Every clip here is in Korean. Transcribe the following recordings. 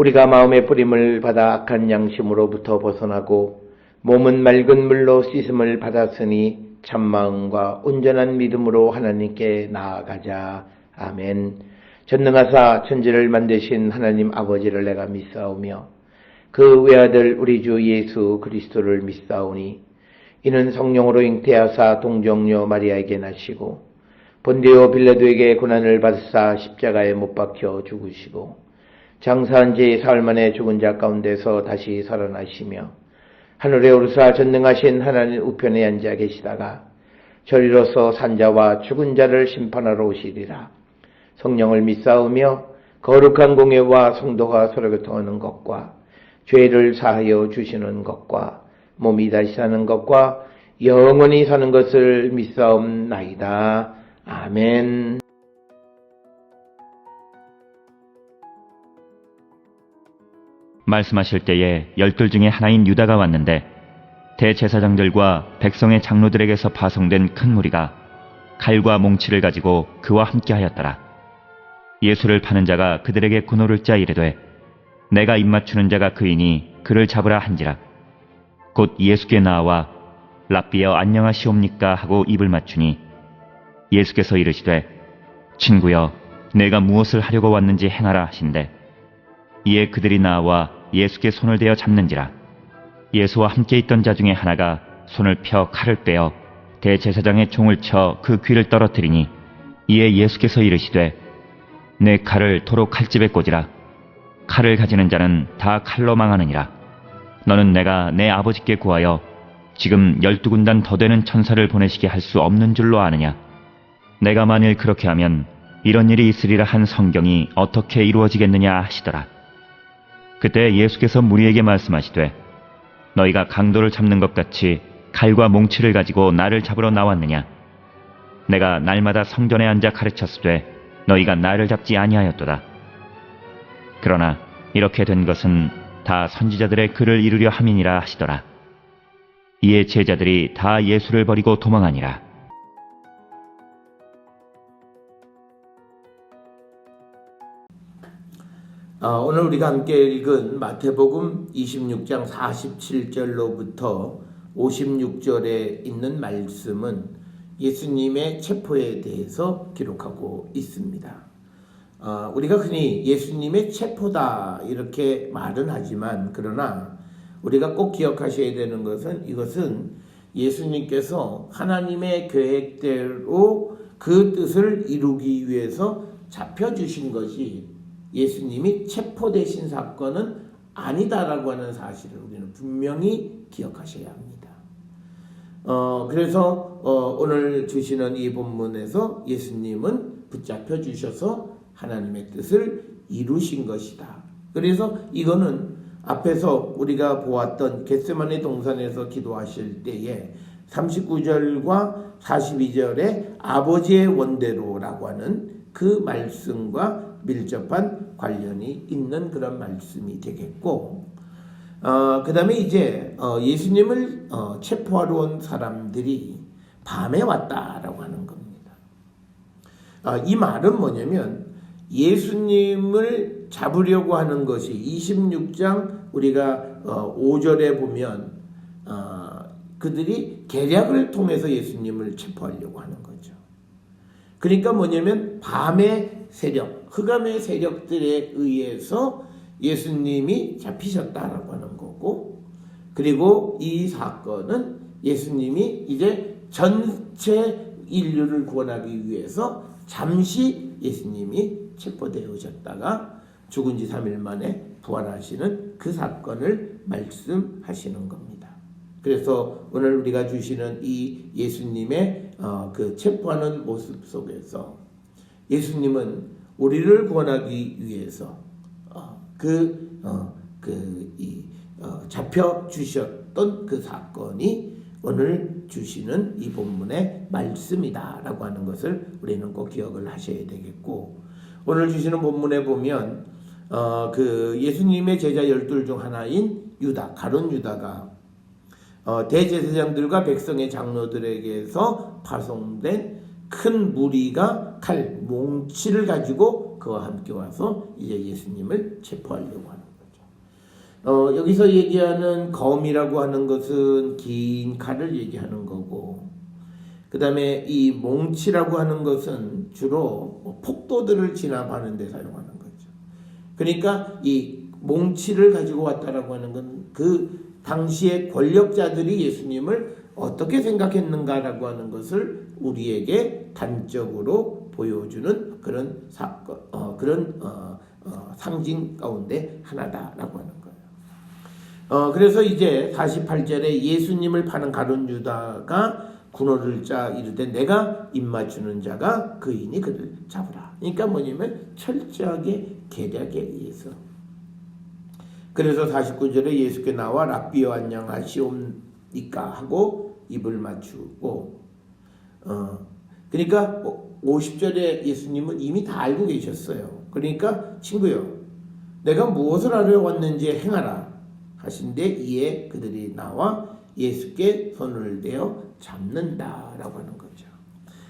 우리가 마음의 뿌림을 받아 악한 양심으로부터 벗어나고 몸은 맑은 물로 씻음을 받았으니 참마음과 온전한 믿음으로 하나님께 나아가자. 아멘. 전능하사 천지를 만드신 하나님 아버지를 내가 믿사오며 그 외아들 우리 주 예수 그리스도를 믿사오니 이는 성령으로 잉태하사 동정녀 마리아에게 나시고 본디오 빌라도에게 고난을 받으사 십자가에 못 박혀 죽으시고 장사한 지 사흘 만에 죽은 자 가운데서 다시 살아나시며 하늘에 오르사 전능하신 하나님 우편에 앉아 계시다가 저리로서 산자와 죽은 자를 심판하러 오시리라. 성령을 믿사오며 거룩한 공예와 성도가 서로 교통하는 것과 죄를 사하여 주시는 것과 몸이 다시 사는 것과 영원히 사는 것을 믿사옵나이다. 아멘. 말씀하실 때에 12 중에 하나인 유다가 왔는데 대제사장들과 백성의 장로들에게서 파송된 큰 무리가 칼과 몽치를 가지고 그와 함께하였더라. 예수를 파는 자가 그들에게 군호를 짜 이르되 내가 입맞추는 자가 그이니 그를 잡으라 한지라. 곧 예수께 나와 랍비여 안녕하시옵니까 하고 입을 맞추니 예수께서 이르시되 친구여 내가 무엇을 하려고 왔는지 행하라 하신대. 이에 그들이 나와 예수께 손을 대어 잡는지라. 예수와 함께 있던 자 중에 하나가 손을 펴 칼을 빼어 대제사장의 총을 쳐 그 귀를 떨어뜨리니 이에 예수께서 이르시되 내 칼을 도로 칼집에 꽂으라. 칼을 가지는 자는 다 칼로 망하느니라. 너는 내가 내 아버지께 구하여 지금 12군단 더 되는 천사를 보내시게 할 수 없는 줄로 아느냐. 내가 만일 그렇게 하면 이런 일이 있으리라 한 성경이 어떻게 이루어지겠느냐 하시더라. 그때 예수께서 무리에게 말씀하시되 너희가 강도를 잡는 것 같이 칼과 몽치를 가지고 나를 잡으러 나왔느냐. 내가 날마다 성전에 앉아 가르쳤으되 너희가 나를 잡지 아니하였도다. 그러나 이렇게 된 것은 다 선지자들의 글을 이루려 함이니라 하시더라. 이에 제자들이 다 예수를 버리고 도망하니라. 오늘 우리가 함께 읽은 마태복음 26장 47절로부터 56절에 있는 말씀은 예수님의 체포에 대해서 기록하고 있습니다. 우리가 흔히 예수님의 체포다 이렇게 말은 하지만 그러나 우리가 꼭 기억하셔야 되는 것은 이것은 예수님께서 하나님의 계획대로 그 뜻을 이루기 위해서 잡혀주신 것이 예수님이 체포되신 사건은 아니다라고 하는 사실을 우리는 분명히 기억하셔야 합니다. 그래서 오늘 주시는 이 본문에서 예수님은 붙잡혀 주셔서 하나님의 뜻을 이루신 것이다. 그래서 이거는 앞에서 우리가 보았던 겟세마네 동산에서 기도하실 때에 39절과 42절에 아버지의 원대로라고 하는 그 말씀과 밀접한 관련이 있는 그런 말씀이 되겠고, 그 다음에 이제 예수님을 체포하러 온 사람들이 밤에 왔다라고 하는 겁니다. 이 말은 뭐냐면 예수님을 잡으려고 하는 것이 26장 우리가 5절에 보면 그들이 계략을 통해서 예수님을 체포하려고 하는 거죠. 그러니까 뭐냐면 밤의 세력, 흑암의 세력들에 의해서 예수님이 잡히셨다라고 하는 거고, 그리고 이 사건은 예수님이 이제 전체 인류를 구원하기 위해서 잠시 예수님이 체포되어졌다가 죽은 지 3일 만에 부활하시는 그 사건을 말씀하시는 겁니다. 그래서 오늘 우리가 주시는 이 예수님의 그 체포하는 모습 속에서 예수님은 우리를 구원하기 위해서 잡혀 주셨던 그 사건이 오늘 주시는 이 본문의 말씀이다라고 하는 것을 우리는 꼭 기억을 하셔야 되겠고, 오늘 주시는 본문에 보면 그 예수님의 제자 12 중 하나인 유다, 가룟 유다가 대제사장들과 백성의 장로들에게서 파송된 큰 무리가 칼, 몽치를 가지고 그와 함께 와서 이제 예수님을 체포하려고 하는 거예요. 여기서 얘기하는 검이라고 하는 것은 긴 칼을 얘기하는 거고, 그 다음에 이 몽치라고 하는 것은 주로 폭도들을 진압하는 데 사용하는 거죠. 그러니까 이 몽치를 가지고 왔다라고 하는 건 그 당시의 권력자들이 예수님을 어떻게 생각했는가라고 하는 것을 우리에게 단적으로 보여주는 그런 사건, 상징 가운데 하나다라고 하는 거예요. 그래서 이제 48절에 예수님을 파는 가룟 유다가 군호를 짜 이르되 내가 입맞추는 자가 그이니 그를 잡으라. 그러니까 뭐냐면 철저하게 계략에 의해서. 그래서 49절에 예수께 나와 랍비여 안녕하시옵니까 하고 입을 맞추고, 그러니까 50절에 예수님은 이미 다 알고 계셨어요. 그러니까 친구요, 내가 무엇을 하려 왔는지 행하라 하신데 이에 그들이 나와 예수께 손을 대어 잡는다라고 하는 거죠.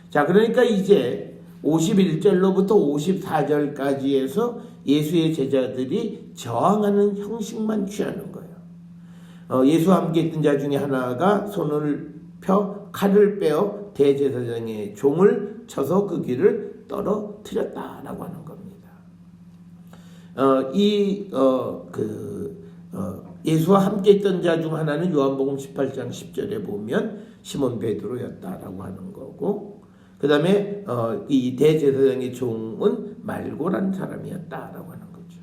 자, 그러니까 이제 51절로부터 54절까지에서 예수의 제자들이 저항하는 형식만 취하는 거예요. 예수와 함께 있던 자 중에 하나가 손을 펴 칼을 빼어 대제사장의 종을 쳐서 그 귀를 떨어뜨렸다라고 하는 겁니다. 예수와 함께 있던 자 중 하나는 요한복음 18장 10절에 보면 시몬 베드로였다라고 하는 거고, 그 다음에 이 대제사장의 종은 말고란 사람이었다라고 하는 거죠.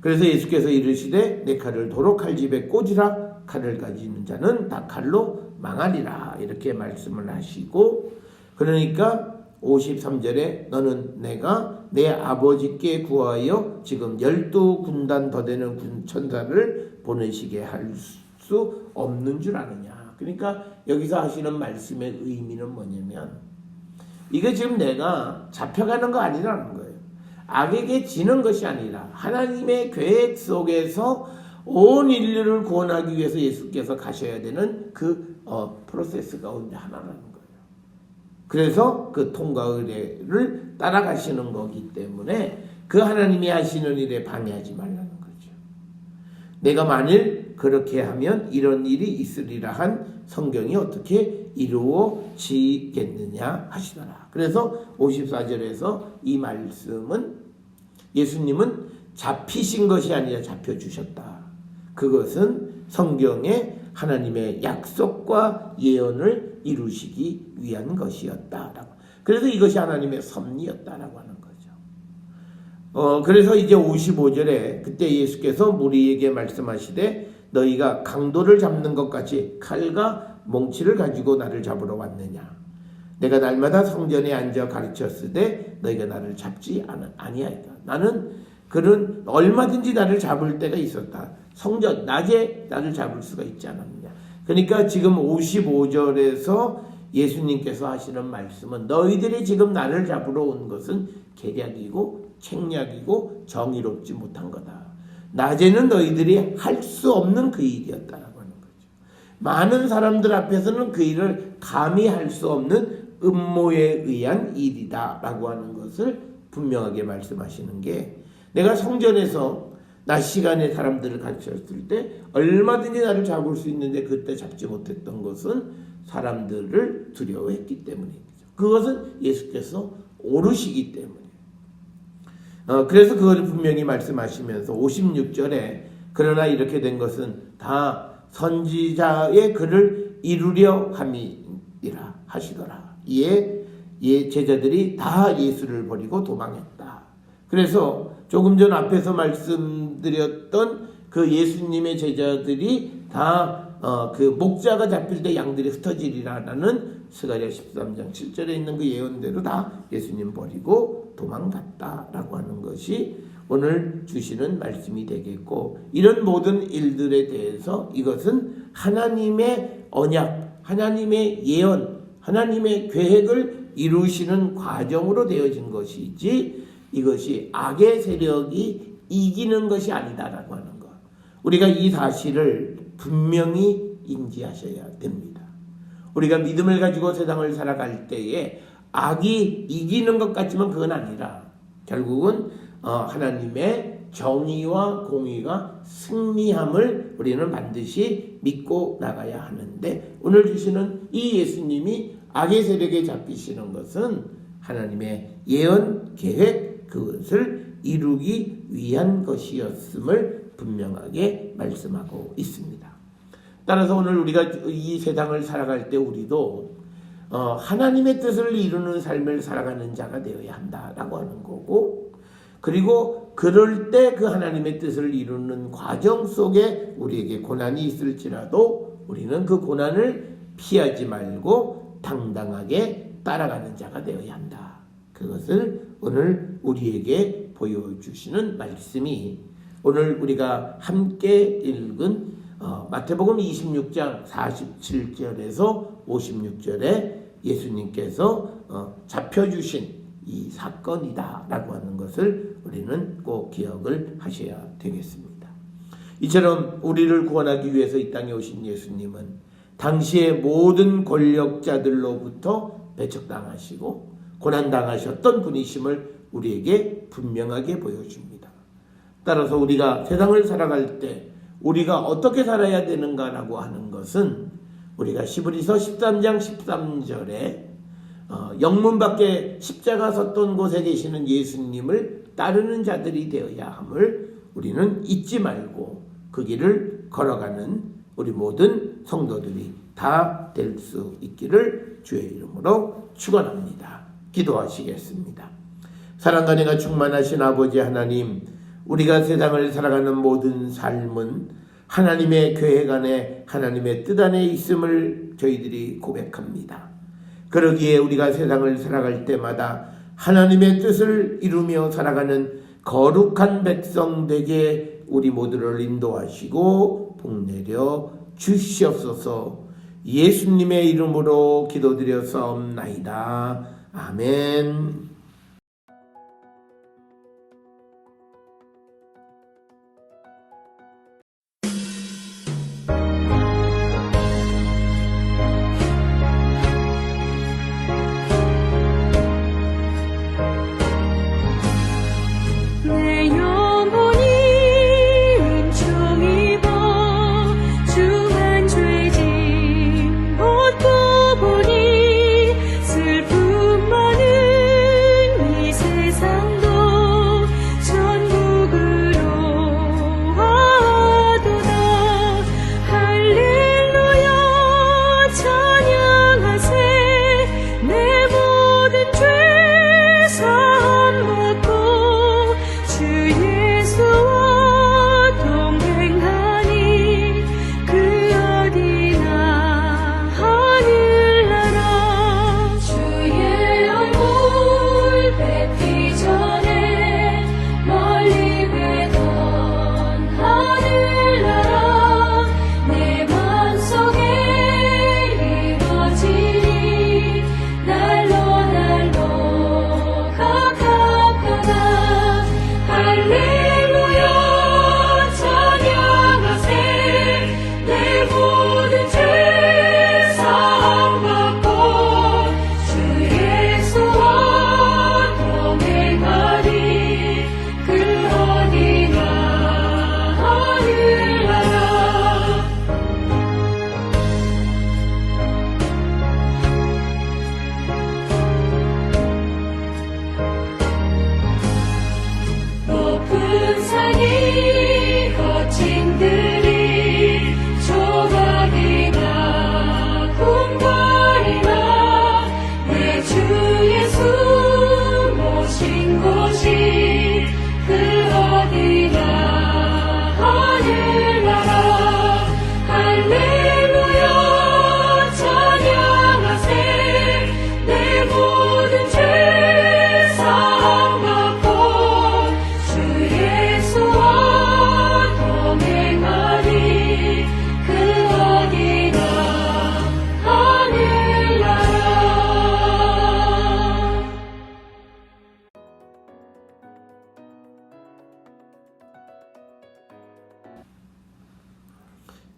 그래서 예수께서 이르시되 내 칼을 도로 칼집에 꽂으라. 칼을 가지는 자는 다 칼로 망하리라. 이렇게 말씀을 하시고, 그러니까 53절에 너는 내가 내 아버지께 구하여 지금 12군단 더 되는 천사를 보내시게 할 수 없는 줄 아느냐. 그러니까 여기서 하시는 말씀의 의미는 뭐냐면, 이게 지금 내가 잡혀가는 거 아니라는 거예요. 악에게 지는 것이 아니라 하나님의 계획 속에서 온 인류를 구원하기 위해서 예수께서 가셔야 되는 그 프로세스 가운데 하나라는 거예요. 그래서 그 통과 의례를 따라가시는 거기 때문에 그 하나님이 하시는 일에 방해하지 말라는 거죠. 내가 만일 그렇게 하면 이런 일이 있으리라 한 성경이 어떻게 이루어지겠느냐 하시더라. 그래서 54절에서 이 말씀은 예수님은 잡히신 것이 아니라 잡혀주셨다. 그것은 성경의 하나님의 약속과 예언을 이루시기 위한 것이었다라고. 그래서 이것이 하나님의 섭리였다라고 하는 거죠. 그래서 이제 55절에 그때 예수께서 무리에게 말씀하시되 너희가 강도를 잡는 것 같이 칼과 몽치를 가지고 나를 잡으러 왔느냐. 내가 날마다 성전에 앉아 가르쳤으되 너희가 나를 잡지 아니하였다. 나는 그런 얼마든지 나를 잡을 때가 있었다. 성전 낮에 나를 잡을 수가 있지 않았느냐. 그러니까 지금 55절에서 예수님께서 하시는 말씀은 너희들이 지금 나를 잡으러 온 것은 계략이고 책략이고 정의롭지 못한 거다. 낮에는 너희들이 할 수 없는 그 일이었다라고 하는 거죠. 많은 사람들 앞에서는 그 일을 감히 할 수 없는 음모에 의한 일이다라고 하는 것을 분명하게 말씀하시는 게, 내가 성전에서 낮 시간에 사람들을 가르쳤을 때 얼마든지 나를 잡을 수 있는데 그때 잡지 못했던 것은 사람들을 두려워했기 때문입니다. 그것은 예수께서 오르시기 때문에. 그래서 그걸 분명히 말씀하시면서 56절에 그러나 이렇게 된 것은 다 선지자의 글을 이루려 함이라 하시더라. 이에 제자들이 다 예수를 버리고 도망했다. 그래서 조금 전 앞에서 말씀드렸던 그 예수님의 제자들이 다 그 목자가 잡힐 때 양들이 흩어지리라는 스가랴 13장 7절에 있는 그 예언대로 다 예수님 버리고 도망갔다라고 하는 것이 오늘 주시는 말씀이 되겠고, 이런 모든 일들에 대해서 이것은 하나님의 언약, 하나님의 예언, 하나님의 계획을 이루시는 과정으로 되어진 것이지 이것이 악의 세력이 이기는 것이 아니다라고 하는 것. 우리가 이 사실을 분명히 인지하셔야 됩니다. 우리가 믿음을 가지고 세상을 살아갈 때에 악이 이기는 것 같지만 그건 아니라 결국은 하나님의 정의와 공의가 승리함을 우리는 반드시 믿고 나가야 하는데, 오늘 주시는 이 예수님이 악의 세력에 잡히시는 것은 하나님의 예언 계획, 그것을 이루기 위한 것이었음을 분명하게 말씀하고 있습니다. 따라서 오늘 우리가 이 세상을 살아갈 때 우리도 하나님의 뜻을 이루는 삶을 살아가는 자가 되어야 한다라고 하는 거고, 그리고 그럴 때 그 하나님의 뜻을 이루는 과정 속에 우리에게 고난이 있을지라도 우리는 그 고난을 피하지 말고 당당하게 따라가는 자가 되어야 한다. 그것을 오늘 우리에게 보여주시는 말씀이 오늘 우리가 함께 읽은 마태복음 26장 47절에서 56절에 예수님께서 잡혀주신 이 사건이다 라고 하는 것을 우리는 꼭 기억을 하셔야 되겠습니다. 이처럼 우리를 구원하기 위해서 이 땅에 오신 예수님은 당시의 모든 권력자들로부터 배척당하시고 고난당하셨던 분이심을 우리에게 분명하게 보여줍니다. 따라서 우리가 세상을 살아갈 때 우리가 어떻게 살아야 되는가라고 하는 것은 우리가 시브리서 13장 13절에 영문 밖에 십자가 섰던 곳에 계시는 예수님을 따르는 자들이 되어야 함을 우리는 잊지 말고 그 길을 걸어가는 우리 모든 성도들이 다 될 수 있기를 주의 이름으로 축원합니다. 기도하시겠습니다. 사랑과 은혜가 충만하신 아버지 하나님, 우리가 세상을 살아가는 모든 삶은 하나님의 계획 안에 하나님의 뜻 안에 있음을 저희들이 고백합니다. 그러기에 우리가 세상을 살아갈 때마다 하나님의 뜻을 이루며 살아가는 거룩한 백성 되게 우리 모두를 인도하시고 복내려 주시옵소서. 예수님의 이름으로 기도드려서옵나이다. 아멘.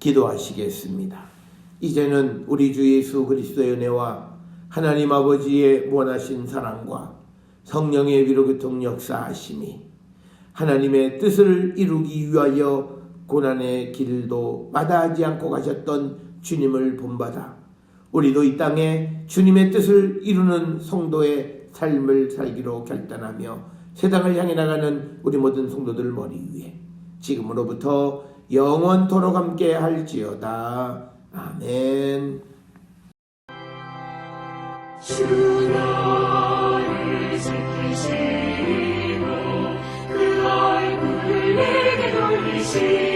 기도하시겠습니다. 이제는 우리 주 예수 그리스도의 은혜와 하나님 아버지의 원하신 사랑과 성령의 위로 교통 역사하심이 하나님의 뜻을 이루기 위하여 고난의 길도 마다하지 않고 가셨던 주님을 본받아 우리도 이 땅에 주님의 뜻을 이루는 성도의 삶을 살기로 결단하며 세상을 향해 나가는 우리 모든 성도들 머리 위에 지금으로부터 영원토록 함께 할지어다. 아멘. 주 나를 지키시고 그 얼굴을 내게 돌리시고